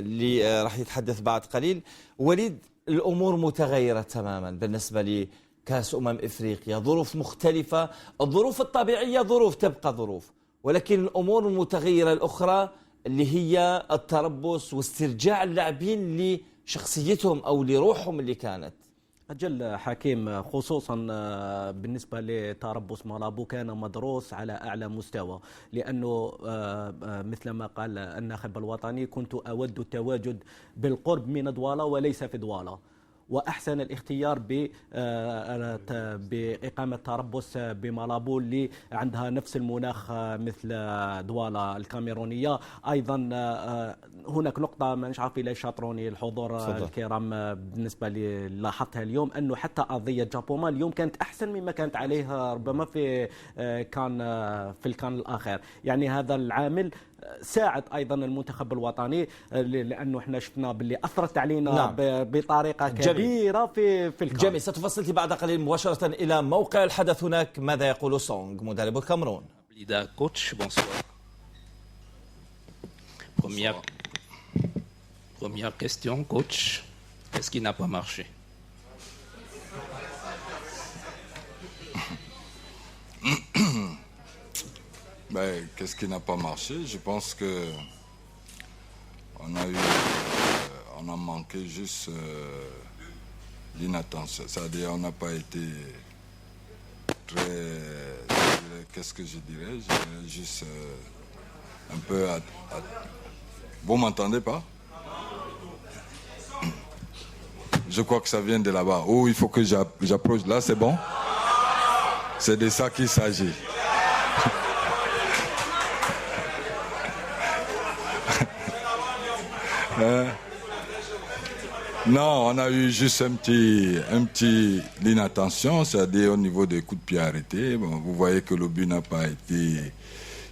اللي راح يتحدث بعد قليل. وليد، الأمور متغيرة تماما بالنسبة لكأس إفريقيا، ظروف مختلفة. الظروف الطبيعية ظروف تبقى ظروف، ولكن الأمور المتغيرة الأخرى اللي هي التربص واسترجاع اللاعبين لشخصيتهم أو لروحهم اللي كانت. أجل حكيم، خصوصا بالنسبة لتربص مالابو كان مدروس على أعلى مستوى، لأنه مثل ما قال الناخب الوطني: كنت أود التواجد بالقرب من دوالا وليس في دوالا، وأحسن الاختيار بإقامة تربص بمالابو اللي عندها نفس المناخ مثل دوالا الكاميرونية. أيضا هناك نقطة ما نعرف إلى شاطروني الحضور الكرام بالنسبة لي لاحظتها اليوم، أنه حتى أرضية جابوما اليوم كانت أحسن مما كانت عليها ربما في الكان الأخير. يعني هذا العامل ساعد ايضا المنتخب الوطني، لانه احنا شفنا باللي اثرت علينا بطريقه كبيره في الكاميرون. جميل، ستفصلتي بعد قليل مباشره الى موقع الحدث هناك. ماذا يقول سونغ مدرب الكاميرون؟ كوتش bonsoir. Première question, coach. Qu'est-ce qui n'a pas marché? Qu'est-ce qui n'a pas marché? Je pense que on a manqué juste l'inattention. C'est-à-dire on n'a pas été très... Qu'est-ce que je dirais? Je dirais juste un peu... Vous m'entendez pas? Je crois que ça vient de là-bas. Oh, il faut que j'approche. Là, c'est bon? C'est de ça qu'il s'agit. Non, on a eu juste un petit l'inattention, c'est-à-dire au niveau des coups de pied arrêtés. Bon, vous voyez que le but n'a pas été...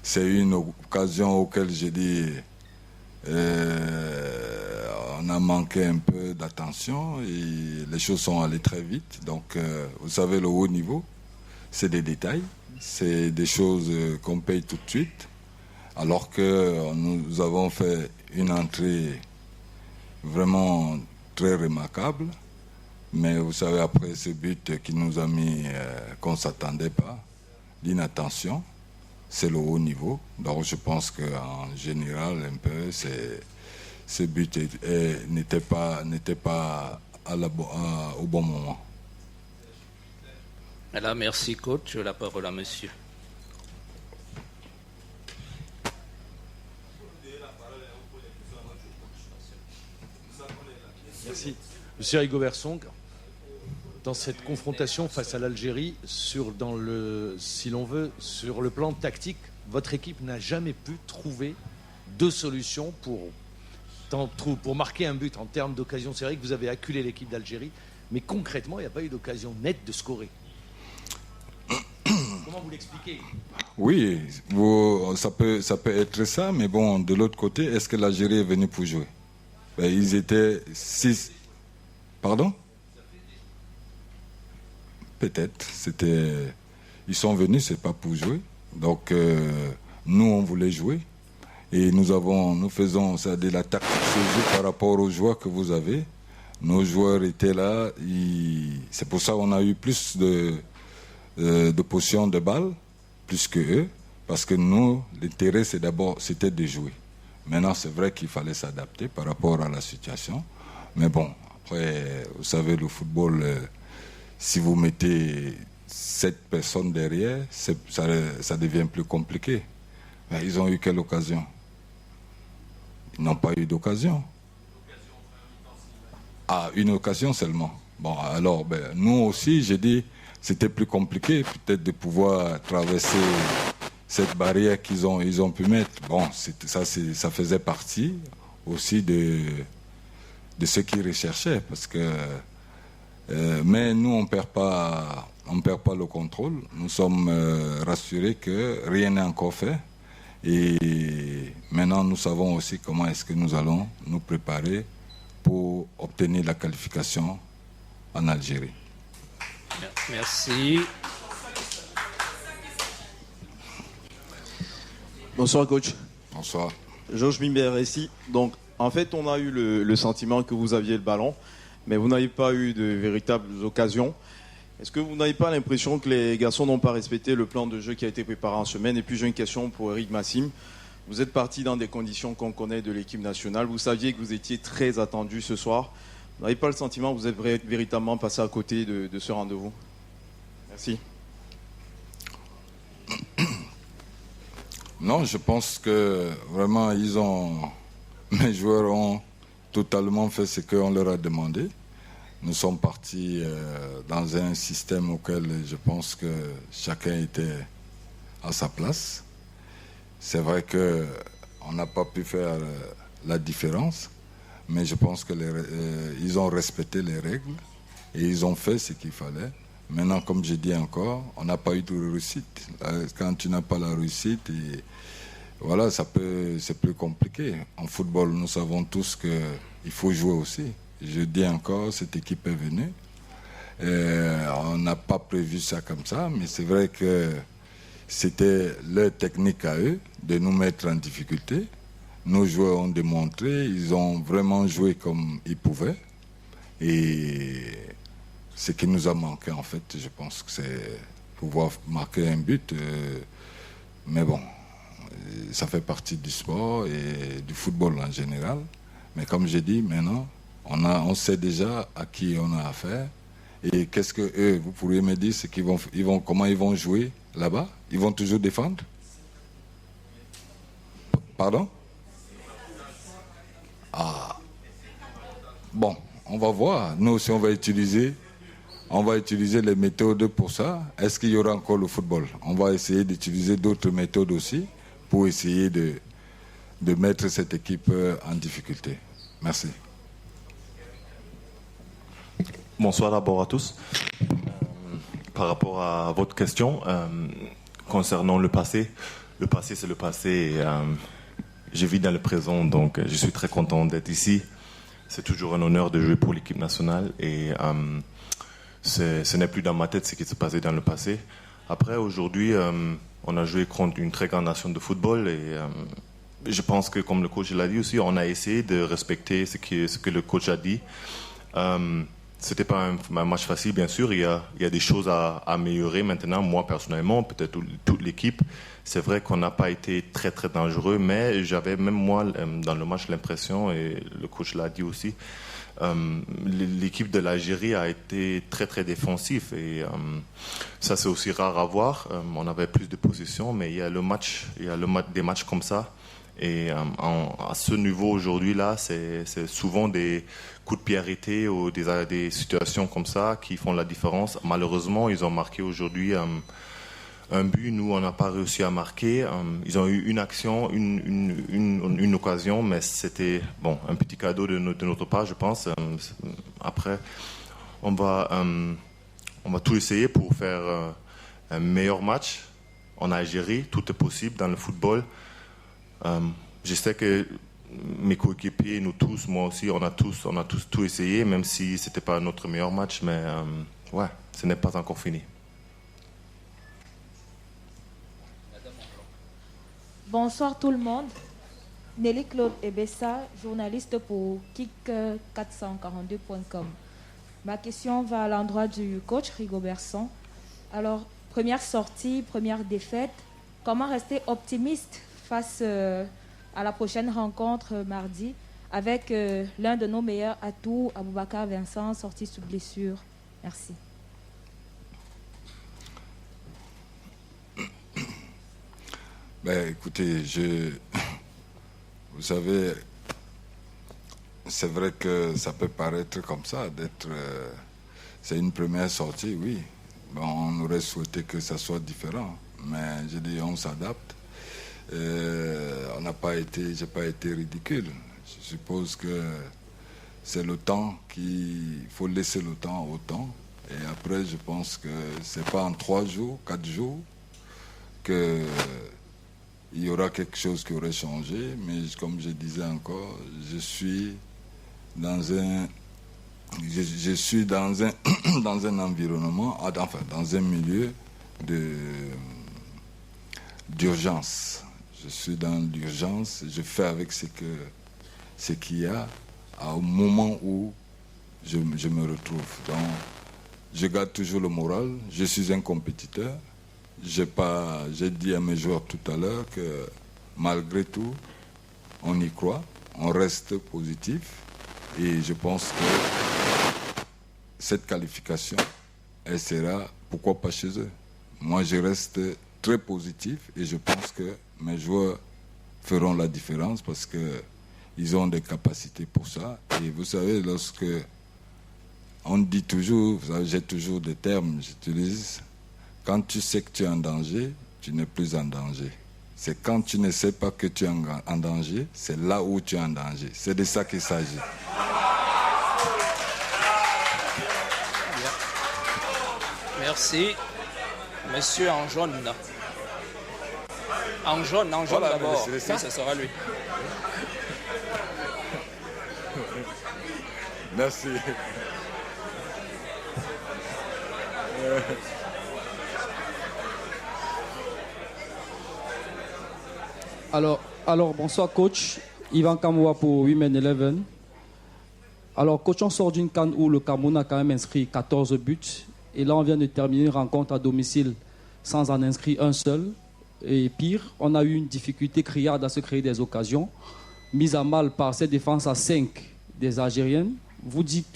C'est une occasion auquel j'ai dit... on a manqué un peu d'attention et les choses sont allées très vite. Donc, vous savez, le haut niveau, c'est des détails. C'est des choses qu'on paye tout de suite. Alors que nous avons fait une entrée vraiment très remarquable. Mais vous savez, après ce but qui nous a mis, qu'on ne s'attendait pas, l'inattention, c'est le haut niveau. Donc je pense qu'en général, un peu, ce but n'était pas au bon moment. Alors, merci coach. La parole à monsieur. Merci. Monsieur Rigobert Song, dans cette confrontation face à l'Algérie, si l'on veut, sur le plan tactique, votre équipe n'a jamais pu trouver de solution pour marquer un but en termes d'occasion. C'est vrai que vous avez acculé l'équipe d'Algérie, mais concrètement, il n'y a pas eu d'occasion nette de scorer. Comment vous l'expliquez? Oui, ça peut être ça, mais bon, de l'autre côté, est-ce que l'Algérie est venue pour jouer? Ils étaient 6. Pardon? Peut-être. Ils sont venus, c'est pas pour jouer. Donc, nous, on voulait jouer. Et nous faisons ça de la tactique par rapport aux joueurs que vous avez. Nos joueurs étaient là. C'est pour ça qu'on a eu plus de possession de balles, plus que eux. Parce que nous, l'intérêt, c'était de jouer. Maintenant, c'est vrai qu'il fallait s'adapter par rapport à la situation. Mais bon, après, vous savez, le football, si vous mettez 7 personnes derrière, ça devient plus compliqué. Mais ils ont eu quelle occasion? Ils n'ont pas eu d'occasion. Ah, une occasion seulement. Bon, alors, nous aussi, j'ai dit, c'était plus compliqué peut-être de pouvoir traverser cette barrière qu'ils ont pu mettre. Bon, ça faisait partie aussi de ce qu'ils recherchaient, parce que mais nous on perd pas le contrôle. Nous sommes rassurés que rien n'est encore fait, et maintenant nous savons aussi comment est-ce que nous allons nous préparer pour obtenir la qualification en Algérie. Merci. Bonsoir coach. Bonsoir. Georges Mimber ici. Donc En fait, on a eu le sentiment que vous aviez le ballon, mais vous n'avez pas eu de véritables occasions. Est-ce que vous n'avez pas l'impression que les garçons n'ont pas respecté le plan de jeu qui a été préparé en semaine? Et puis j'ai une question pour Eric Massim. Vous êtes parti dans des conditions qu'on connaît de l'équipe nationale. Vous saviez que vous étiez très attendu ce soir. Vous n'avez pas le sentiment que vous êtes véritablement passé à côté de ce rendez-vous? Merci. Non, je pense que vraiment mes joueurs ont totalement fait ce qu'on leur a demandé. Nous sommes partis dans un système auquel je pense que chacun était à sa place. C'est vrai qu'on n'a pas pu faire la différence, mais je pense qu'ils ont respecté les règles et ils ont fait ce qu'il fallait. Maintenant, comme je dis encore, on n'a pas eu de réussite. Quand tu n'as pas la réussite, voilà, c'est plus compliqué. En football, nous savons tous qu'il faut jouer aussi. Je dis encore, cette équipe est venue. On n'a pas prévu ça comme ça, mais c'est vrai que c'était leur technique à eux de nous mettre en difficulté. Nos joueurs ont démontré, ils ont vraiment joué comme ils pouvaient. Et ce qui nous a manqué, en fait, je pense que c'est pouvoir marquer un but. Mais bon, ça fait partie du sport et du football en général. Mais comme j'ai dit, maintenant, on sait déjà à qui on a affaire. Et qu'est-ce que eux, vous pourriez me dire, comment ils vont jouer là-bas? Ils vont toujours défendre? Pardon? Ah. Bon, on va voir. Nous aussi, on va utiliser les méthodes pour ça. Est-ce qu'il y aura encore le football? On va essayer d'utiliser d'autres méthodes aussi pour essayer de mettre cette équipe en difficulté. Merci. Bonsoir d'abord à tous. Par rapport à votre question concernant le passé c'est le passé. Et, je vis dans le présent, donc je suis très content d'être ici. C'est toujours un honneur de jouer pour l'équipe nationale et ce n'est plus dans ma tête ce qui s'est passé dans le passé. Après, aujourd'hui, on a joué contre une très grande nation de football et je pense que, comme le coach l'a dit aussi, on a essayé de respecter ce que le coach a dit. C'était pas un match facile, bien sûr. Il y a des choses à améliorer maintenant. Moi, personnellement, peut-être toute l'équipe. C'est vrai qu'on n'a pas été très, très dangereux, mais j'avais même moi, dans le match, l'impression, et le coach l'a dit aussi, l'équipe de l'Algérie a été très, très défensif. Et ça, c'est aussi rare à voir. On avait plus de possession, mais il y a des matchs comme ça. Et à ce niveau aujourd'hui-là, c'est souvent des coups de pied arrêtés ou des situations comme ça qui font la différence. Malheureusement, ils ont marqué aujourd'hui un but. Nous, on n'a pas réussi à marquer. Ils ont eu une action, une occasion, mais c'était un petit cadeau de notre part, je pense. Après, on va tout essayer pour faire un meilleur match en Algérie. Tout est possible dans le football. Je sais que mes coéquipiers, nous tous, moi aussi, on a tous tout essayé, même si c'était pas notre meilleur match, mais ce n'est pas encore fini. Bonsoir tout le monde. Nelly Claude Ebessa, journaliste pour kick442.com. Ma question va à l'endroit du coach Rigobertson. Alors, première sortie, première défaite. Comment rester optimiste face à la prochaine rencontre mardi avec l'un de nos meilleurs atouts, Aboubacar Vincent, sorti sous blessure? Merci. Écoutez, vous savez, c'est vrai que ça peut paraître comme ça, c'est une première sortie, oui. On aurait souhaité que ça soit différent, mais je dis, on s'adapte. J'ai pas été ridicule. Je suppose que c'est le temps il faut laisser le temps au temps. Et après, je pense que c'est pas en 3 jours, 4 jours que il y aura quelque chose qui aurait changé. Mais comme je disais encore, je suis dans un dans un environnement, enfin dans un milieu d'urgence. Je suis dans l'urgence, je fais avec ce ce qu'il y a au moment où je me retrouve. Donc, je garde toujours le moral. Je suis un compétiteur. J'ai dit à mes joueurs tout à l'heure que malgré tout, on y croit, on reste positif. Et je pense que cette qualification, elle sera, pourquoi pas chez eux. Moi, je reste très positif et je pense que mes joueurs feront la différence parce qu'ils ont des capacités pour ça. Et vous savez, lorsque on dit toujours, vous savez, j'ai toujours des termes, j'utilise, quand tu sais que tu es en danger, tu n'es plus en danger. C'est quand tu ne sais pas que tu es en danger, c'est là où tu es en danger. C'est de ça qu'il s'agit. Merci. Monsieur en jaune. En jaune voilà, d'abord. Oui, ça sera lui. Merci. Alors, bonsoir coach. Ivan Kamoua pour Women 11. Alors coach, on sort d'une CAN où le Cameroun a quand même inscrit 14 buts. Et là, on vient de terminer une rencontre à domicile sans en inscrire un seul. Et pire, on a eu une difficulté criarde à se créer des occasions, mise à mal par cette défense à 5 des Algériennes. Vous dites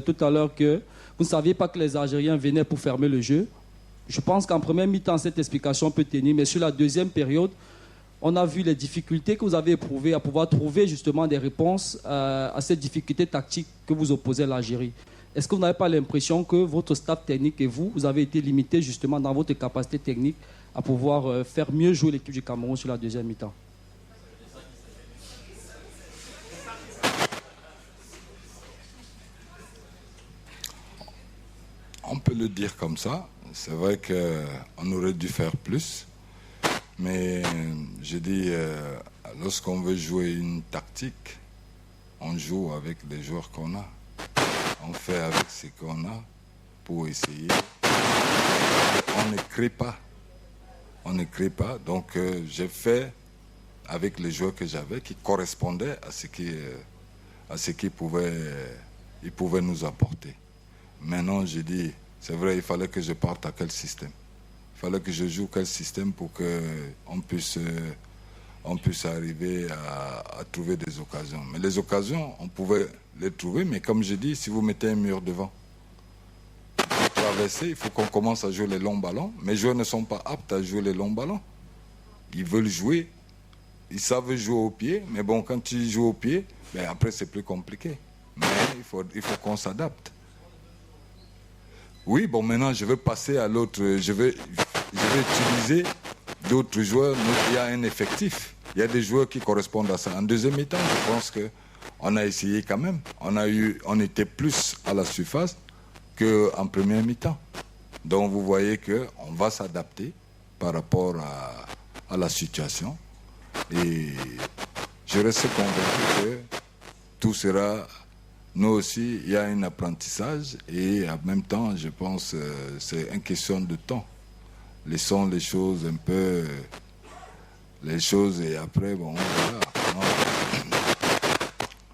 tout à l'heure que vous ne saviez pas que les Algériens venaient pour fermer le jeu. Je pense qu'en première mi-temps, cette explication peut tenir, mais sur la deuxième période, on a vu les difficultés que vous avez éprouvées à pouvoir trouver justement des réponses à cette difficulté tactique que vous opposez à l'Algérie. Est-ce que vous n'avez pas l'impression que votre staff technique et vous avez été limités justement dans votre capacité technique à pouvoir faire mieux jouer l'équipe du Cameroun sur la deuxième mi-temps? On peut le dire comme ça. C'est vrai qu'on aurait dû faire plus. Mais je dis, lorsqu'on veut jouer une tactique, on joue avec les joueurs qu'on a. On fait avec ce qu'on a pour essayer. On ne crée pas. On ne crée pas. Donc j'ai fait avec les joueurs que j'avais qui correspondaient à ce qu'ils pouvaient nous apporter. Maintenant, j'ai dit, c'est vrai, il fallait que je parte à quel système. Il fallait que je joue quel système pour qu'on puisse arriver à trouver des occasions. Mais les occasions, on pouvait les trouver, mais comme je dis, si vous mettez un mur devant, pour traverser, il faut qu'on commence à jouer les longs ballons. Mes joueurs ne sont pas aptes à jouer les longs ballons. Ils veulent jouer, ils savent jouer au pied, mais bon, quand tu joues au pied, ben après c'est plus compliqué. Mais il faut qu'on s'adapte. Oui, bon, maintenant je vais passer à l'autre. Je vais utiliser d'autres joueurs. Il y a un effectif. Il y a des joueurs qui correspondent à ça. En deuxième mi-temps, je pense qu'on a essayé quand même. On était plus à la surface qu'en première mi-temps. Donc vous voyez qu'on va s'adapter par rapport à la situation. Et je reste convaincu que tout sera... Nous aussi, il y a un apprentissage et en même temps, je pense que c'est une question de temps. Laissons les choses un peu... Les choses et après, bon, voilà.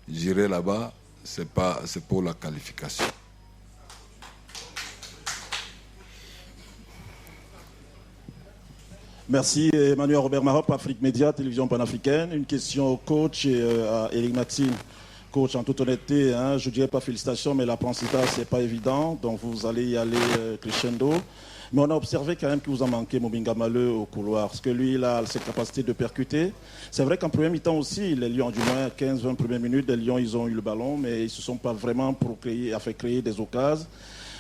J'irai là-bas, c'est pour la qualification. Merci Emmanuel Robert Marop, Afrique Média, télévision panafricaine. Une question au coach et à Éric Maxime. Coach, en toute honnêteté, je ne dirais pas félicitations, mais l'apprentissage, ce n'est pas évident. Donc, vous allez y aller crescendo. Mais on a observé quand même que vous en manquez Mobinga Maleu au couloir. Parce que lui, il a cette capacité de percuter. C'est vrai qu'en premier mi-temps aussi, les Lions, du moins 15-20 premières minutes, les Lions, ils ont eu le ballon, mais ils ne se sont pas vraiment fait créer des occasions.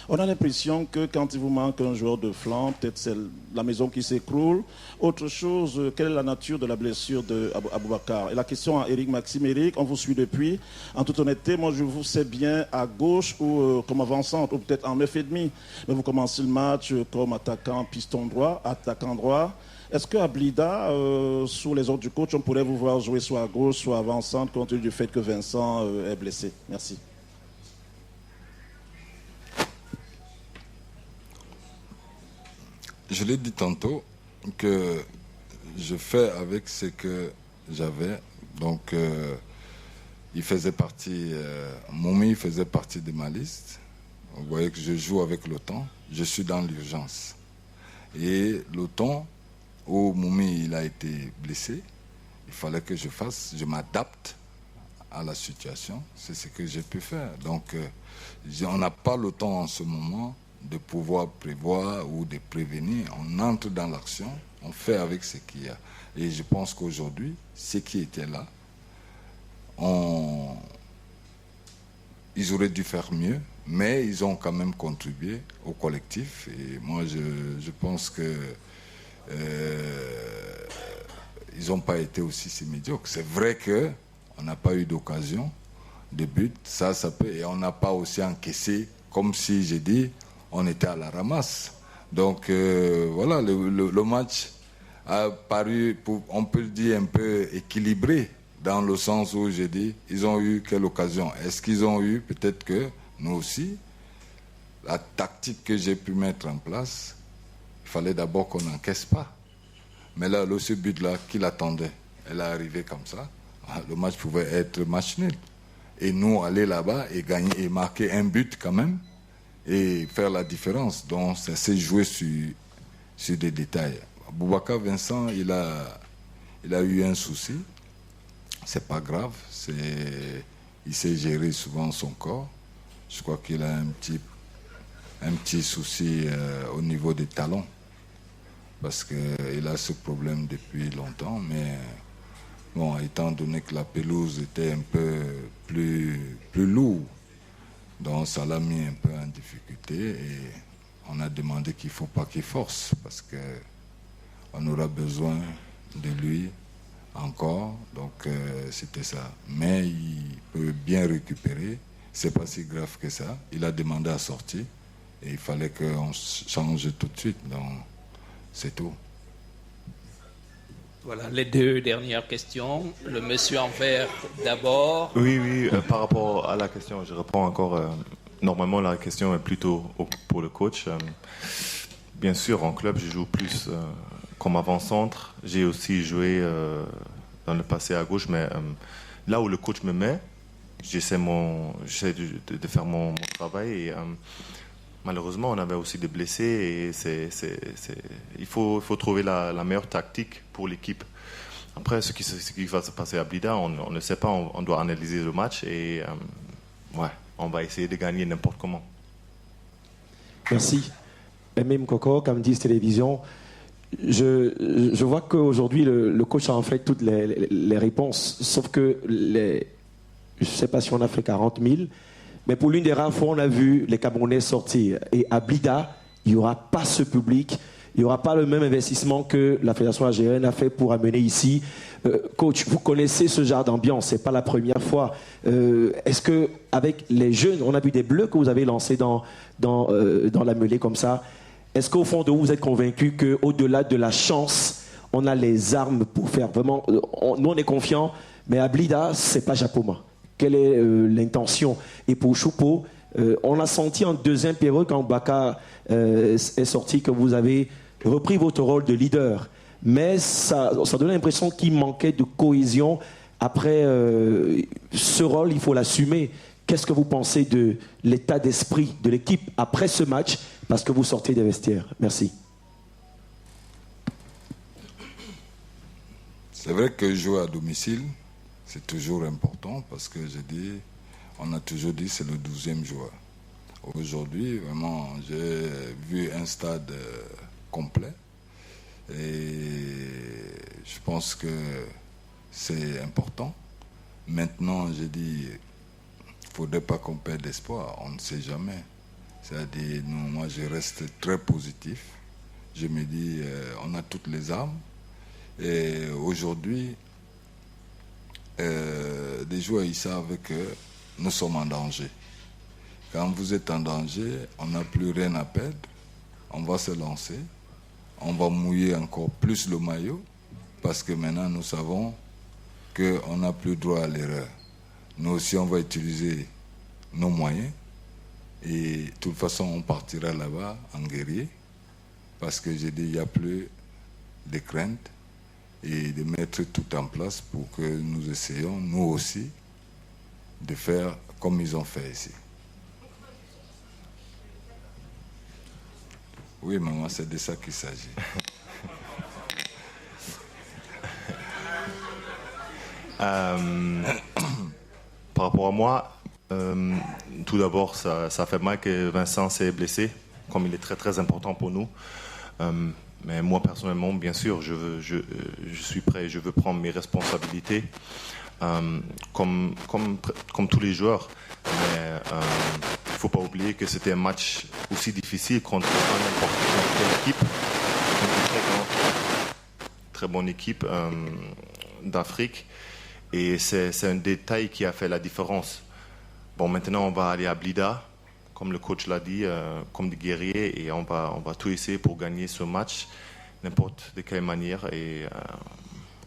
On a l'impression que quand il vous manque un joueur de flanc, peut-être c'est la maison qui s'écroule. Autre chose, quelle est la nature de la blessure d'Aboubacar? Et la question à Éric Maxime. Éric, on vous suit depuis. En toute honnêteté, moi je vous sais bien à gauche ou comme avant-centre, ou peut-être en 9,5. Mais vous commencez le match comme attaquant piston droit, attaquant droit. Est-ce qu'à Blida, sous les ordres du coach, on pourrait vous voir jouer soit à gauche, soit avant-centre, compte tenu du fait que Vincent est blessé? Merci. Je l'ai dit tantôt que je fais avec ce que j'avais. Donc, il faisait partie, Moumi faisait partie de ma liste. Vous voyez que je joue avec l'OTAN, je suis dans l'urgence. Et l'OTAN, où Moumi il a été blessé, il fallait que je m'adapte à la situation. C'est ce que j'ai pu faire. Donc, on n'a pas le temps en ce moment de pouvoir prévoir ou de prévenir. On entre dans l'action, on fait avec ce qu'il y a. Et je pense qu'aujourd'hui, ceux qui étaient là, ils auraient dû faire mieux, mais ils ont quand même contribué au collectif. Et moi, je pense que ils n'ont pas été aussi si médiocres. C'est vrai qu'on n'a pas eu d'occasion de but, ça peut, et on n'a pas aussi encaissé, comme si j'ai dit, on était à la ramasse. Donc voilà, le match a paru, on peut le dire, un peu équilibré, dans le sens où j'ai dit, ils ont eu quelle occasion? Est-ce qu'ils ont eu, peut-être que nous aussi, la tactique que j'ai pu mettre en place, il fallait d'abord qu'on n'encaisse pas. Mais là, ce but-là, qui l'attendait, elle est arrivée comme ça. Le match pouvait être match nul. Et nous, aller là-bas et gagner et marquer un but quand même et faire la différence. Donc, ça s'est joué sur des détails. Boubacar Vincent, il a eu un souci. C'est pas grave. Il sait gérer souvent son corps. Je crois qu'il a un petit souci au niveau des talons. Parce qu'il a ce problème depuis longtemps, mais bon, étant donné que la pelouse était un peu plus lourde, donc ça l'a mis un peu en difficulté et on a demandé qu'il ne faut pas qu'il force parce qu'on aura besoin de lui encore, donc c'était ça. Mais il peut bien récupérer, c'est pas si grave que ça. Il a demandé à sortir et il fallait qu'on change tout de suite, donc c'est tout. Voilà les deux dernières questions. Le monsieur en vert d'abord. Oui, par rapport à la question, je réponds encore. Normalement, la question est plutôt pour le coach. Bien sûr, en club, je joue plus comme avant-centre. J'ai aussi joué dans le passé à gauche, mais là où le coach me met, j'essaie de faire mon travail. Et, malheureusement, on avait aussi des blessés et il faut trouver la meilleure tactique pour l'équipe. Après, ce qui va se passer à Blida, on ne sait pas, on doit analyser le match et on va essayer de gagner n'importe comment. Merci. Même Coco, comme dit Télévision, je vois qu'aujourd'hui, le coach a en fait toutes les réponses, sauf que je ne sais pas si on a fait 40 000, mais pour l'une des rares fois, on a vu les Camerounais sortir. Et à Blida, il n'y aura pas ce public, il n'y aura pas le même investissement que la Fédération algérienne a fait pour amener ici. Coach, vous connaissez ce genre d'ambiance, ce n'est pas la première fois. Est-ce qu'avec les jeunes, on a vu des bleus que vous avez lancés dans la mêlée comme ça, est-ce qu'au fond de vous êtes convaincu qu'au-delà de la chance, on a les armes pour faire vraiment... nous, on est confiants, mais à Blida, ce n'est pas Japoma. Quelle est l'intention? Et pour Choupo, on a senti en deuxième période, quand Baka est sorti, que vous avez repris votre rôle de leader. Mais ça donnait l'impression qu'il manquait de cohésion. Après ce rôle, il faut l'assumer. Qu'est-ce que vous pensez de l'état d'esprit de l'équipe après ce match, parce que vous sortez des vestiaires? Merci. C'est vrai que jouer à domicile, c'est toujours important parce que on a toujours dit c'est le 12e joueur. Aujourd'hui, vraiment, j'ai vu un stade complet et je pense que c'est important. Maintenant, j'ai dit, il ne faudrait pas qu'on perde espoir, on ne sait jamais. C'est-à-dire, moi, je reste très positif. Je me dis, on a toutes les armes et aujourd'hui, des joueurs, ils savent que nous sommes en danger. Quand vous êtes en danger, on n'a plus rien à perdre. On va se lancer. On va mouiller encore plus le maillot parce que maintenant, nous savons qu'on n'a plus droit à l'erreur. Nous aussi, on va utiliser nos moyens. Et de toute façon, on partira là-bas en guerrier parce que j'ai dit, il n'y a plus de crainte. Et de mettre tout en place pour que nous essayions, nous aussi, de faire comme ils ont fait ici. Oui, maman, c'est de ça qu'il s'agit. Par rapport à moi, tout d'abord, ça fait mal que Vincent s'est blessé, comme il est très très important pour nous. Mais moi personnellement, bien sûr, je suis prêt, je veux prendre mes responsabilités, comme tous les joueurs. Mais il ne faut pas oublier que c'était un match aussi difficile contre n'importe quelle équipe, une très bonne équipe d'Afrique. Et c'est un détail qui a fait la différence. Bon, maintenant, on va aller à Blida, comme le coach l'a dit, comme des guerriers, et on va tout essayer pour gagner ce match, n'importe de quelle manière. Et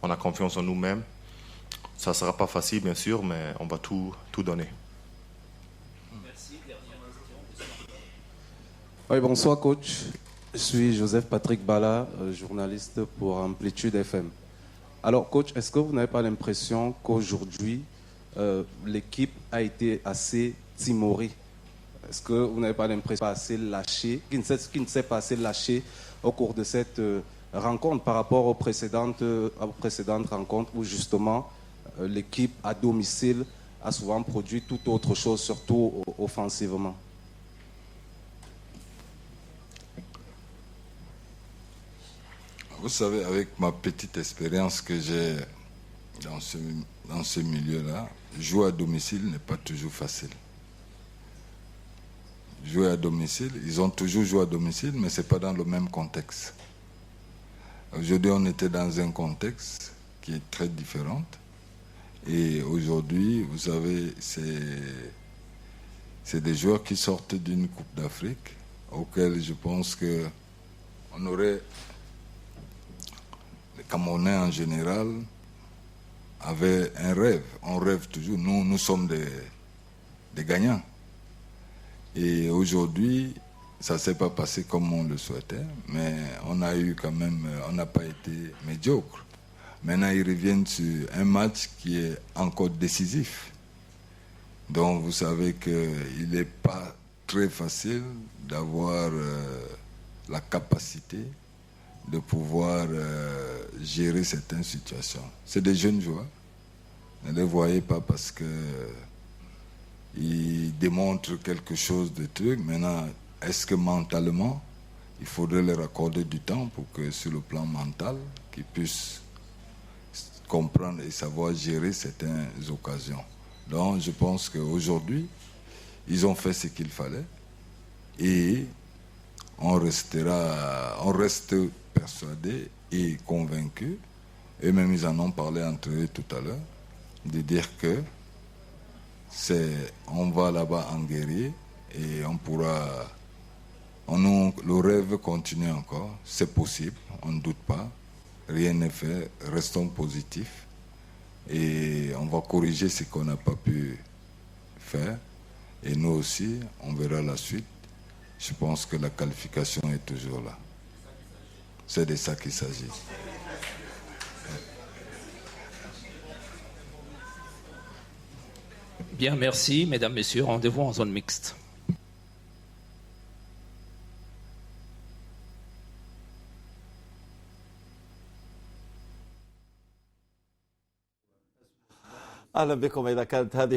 on a confiance en nous-mêmes. Ça ne sera pas facile, bien sûr, mais on va tout donner. Merci. Dernière question. Oui, bonsoir, coach. Je suis Joseph Patrick Bala, journaliste pour Amplitude FM. Alors, coach, est-ce que vous n'avez pas l'impression qu'aujourd'hui, l'équipe a été assez timorée? Est-ce que vous n'avez pas l'impression assez lâché, qui ne s'est pas assez lâché au cours de cette rencontre par rapport aux précédentes rencontres où justement l'équipe à domicile a souvent produit tout autre chose, surtout offensivement? Vous savez, avec ma petite expérience que j'ai dans ce milieu-là, jouer à domicile n'est pas toujours facile. Jouer à domicile, ils ont toujours joué à domicile, mais ce n'est pas dans le même contexte. Aujourd'hui, on était dans un contexte qui est très différent. Et aujourd'hui, vous savez, c'est des joueurs qui sortent d'une Coupe d'Afrique, auxquels je pense qu'on aurait... Les Camerounais en général avaient un rêve. On rêve toujours. Nous sommes des gagnants. Et aujourd'hui, ça ne s'est pas passé comme on le souhaitait, mais on a eu quand même, on n'a pas été médiocre. Maintenant, ils reviennent sur un match qui est encore décisif. Donc, vous savez qu'il n'est pas très facile d'avoir la capacité de pouvoir gérer certaines situations. C'est des jeunes joueurs. Ne les voyez pas parce qu'ils démontrent quelque chose de truc. Maintenant, est-ce que mentalement, il faudrait leur accorder du temps pour que sur le plan mental, qu'ils puissent comprendre et savoir gérer certaines occasions. Donc, je pense qu'aujourd'hui, ils ont fait ce qu'il fallait et on reste persuadés et convaincus, et même ils en ont parlé entre eux tout à l'heure, de dire que on va là-bas en guerrier et on pourra... le rêve continue encore, c'est possible, on ne doute pas, rien n'est fait, restons positifs et on va corriger ce qu'on n'a pas pu faire et nous aussi, on verra la suite. Je pense que la qualification est toujours là. C'est de ça qu'il s'agit. Bien, merci, mesdames, messieurs. Rendez-vous en zone mixte. أهلا بكم. إذا كانت هذه